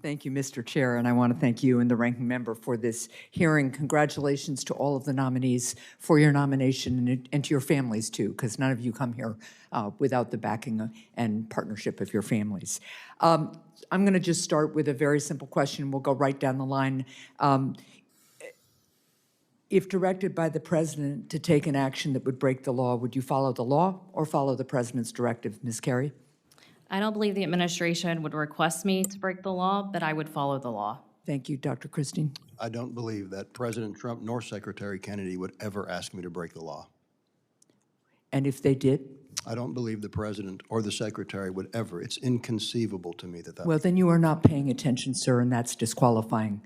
Thank you, Mr. Chair, and I want to thank you and the ranking member for this hearing. Congratulations to all of the nominees for your nomination and to your families, too, because none of you come here without the backing and partnership of your families. I'm going to just start with a very simple question. We'll go right down the line. If directed by the President to take an action that would break the law, would you follow the law or follow the President's directive? Ms. Carey? I don't believe the administration would request me to break the law, but I would follow the law. Thank you, Dr. Christine. I don't believe that President Trump nor Secretary Kennedy would ever ask me to break the law. And if they did? I don't believe the President or the Secretary would ever. It's inconceivable to me that Well, then you are not paying attention, sir, and that's disqualifying.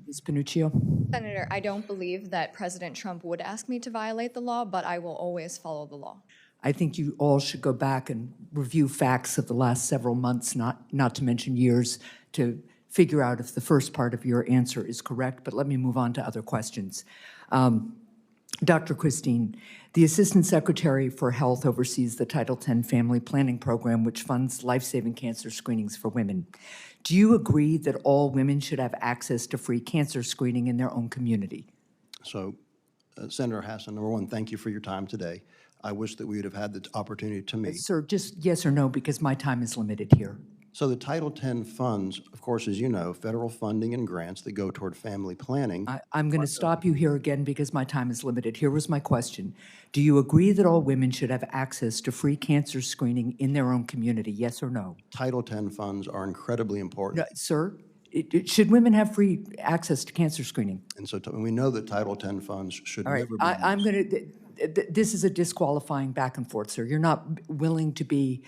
Ms. Panuccio? Senator, I don't believe that President Trump would ask me to violate the law, but I will always follow the law. I think you all should go back and review facts of the last several months, not to mention years, to figure out if the first part of your answer is correct. But let me move on to other questions. Dr. Christine, the Assistant Secretary for Health oversees the Title X Family Planning Program, which funds life-saving cancer screenings for women. Do you agree that all women should have access to free cancer screening in their own community? So, Senator Hassan, number one, thank you for your time today. I wish that we would have had the opportunity to meet. Sir, just yes or no, because my time is limited here. So the Title X funds, of course, as you know, federal funding and grants that go toward family planning. I'm going to stop you here again because my time is limited. Here was my question. Do you agree that all women should have access to free cancer screening in their own community, yes or no? Title X funds are incredibly important. No, sir, should women have free access to cancer screening? And so we know that Title X funds should All right, never be used. I'm going to, this is a disqualifying back and forth, sir. You're not willing to be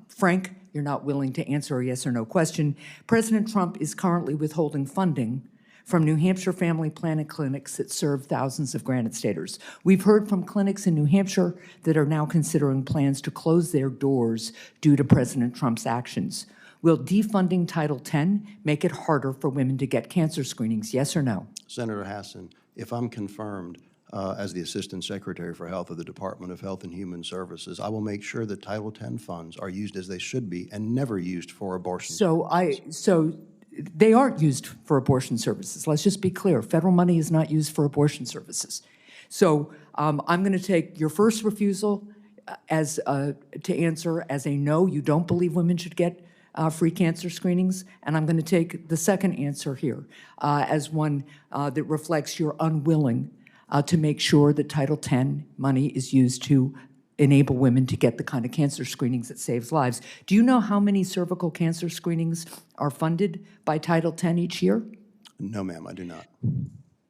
frank. You're not willing to answer a yes or no question. President Trump is currently withholding funding from New Hampshire family planning clinics that serve thousands of granite staters. We've heard from clinics in New Hampshire that are now considering plans to close their doors due to President Trump's actions. Will defunding Title X make it harder for women to get cancer screenings, yes or no? Senator Hassan, if I'm confirmed as the Assistant Secretary for Health of the Department of Health and Human Services, I will make sure that Title X funds are used as they should be and never used for abortion. So they aren't used for abortion services. Let's just be clear. Federal money is not used for abortion services. So I'm going to take your first refusal as to answer as a no. You don't believe women should get free cancer screenings, and I'm going to take the second answer here as one that reflects you're unwilling to make sure that Title X money is used to enable women to get the kind of cancer screenings that saves lives. Do you know how many cervical cancer screenings are funded by Title X each year? No, ma'am, I do not.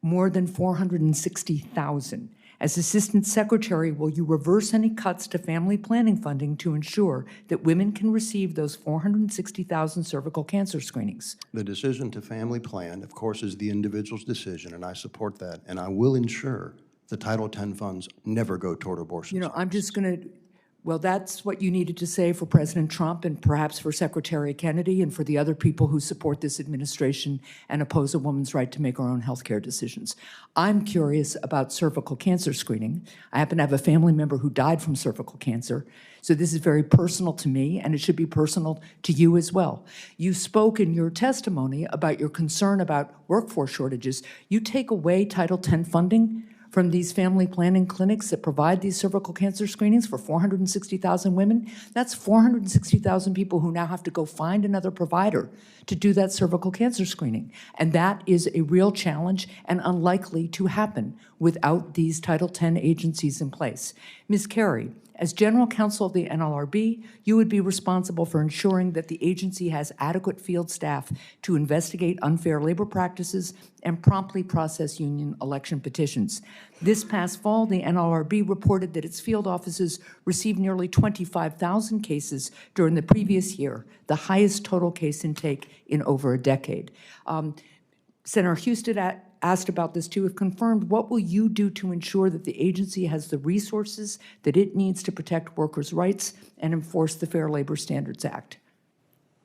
More than 460,000. As Assistant Secretary, will you reverse any cuts to family planning funding to ensure that women can receive those 460,000 cervical cancer screenings? The decision to family plan, of course, is the individual's decision, and I support that. And I will ensure the Title X funds never go toward abortion. You know, I'm just going to, well, that's what you needed to say for President Trump and perhaps for Secretary Kennedy and for the other people who support this administration and oppose a woman's right to make her own health care decisions. I'm curious about cervical cancer screening. I happen to have a family member who died from cervical cancer, so this is very personal to me, and it should be personal to you as well. You spoke in your testimony about your concern about workforce shortages. You take away Title X funding from these family planning clinics that provide these cervical cancer screenings for 460,000 women. That's 460,000 people who now have to go find another provider to do that cervical cancer screening. And that is a real challenge and unlikely to happen without these Title X agencies in place. Ms. Carey, as General Counsel of the NLRB, you would be responsible for ensuring that the agency has adequate field staff to investigate unfair labor practices and promptly process union election petitions. This past fall, the NLRB reported that its field offices received nearly 25,000 cases during the previous year, the highest total case intake in over a decade. Senator Houston asked about this too, if confirmed, what will you do to ensure that the agency has the resources that it needs to protect workers' rights and enforce the Fair Labor Standards Act?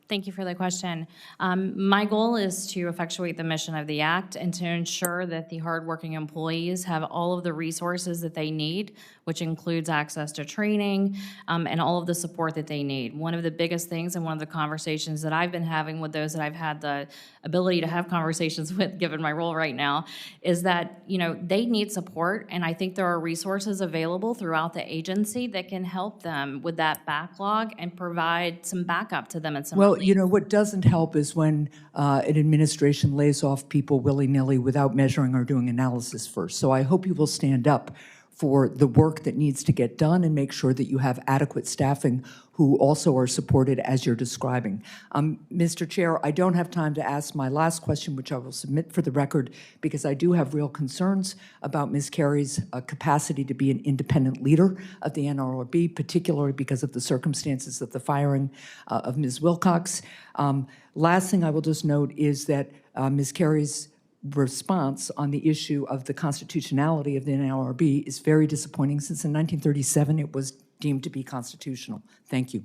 Thank you for the question. My goal is to effectuate the mission of the Act and to ensure that the hardworking employees have all of the resources that they need, which includes access to training and all of the support that they need. One of the biggest things and one of the conversations that I've been having with those that I've had the ability to have conversations with, given my role right now, is that, you know, they need support, and I think there are resources available throughout the agency that can help them with that backlog and provide some backup to them and some Well, relief. you know, what doesn't help is when an administration lays off people willy-nilly without measuring or doing analysis first. So I hope you will stand up for the work that needs to get done and make sure that you have adequate staffing who also are supported as you're describing. Mr. Chair, I don't have time to ask my last question, which I will submit for the record, because I do have real concerns about Ms. Carey's capacity to be an independent leader of the NLRB, particularly because of the circumstances of the firing of Ms. Wilcox. Last thing I will just note is that Ms. Carey's response on the issue of the constitutionality of the NLRB is very disappointing, since in 1937 it was deemed to be constitutional. Thank you.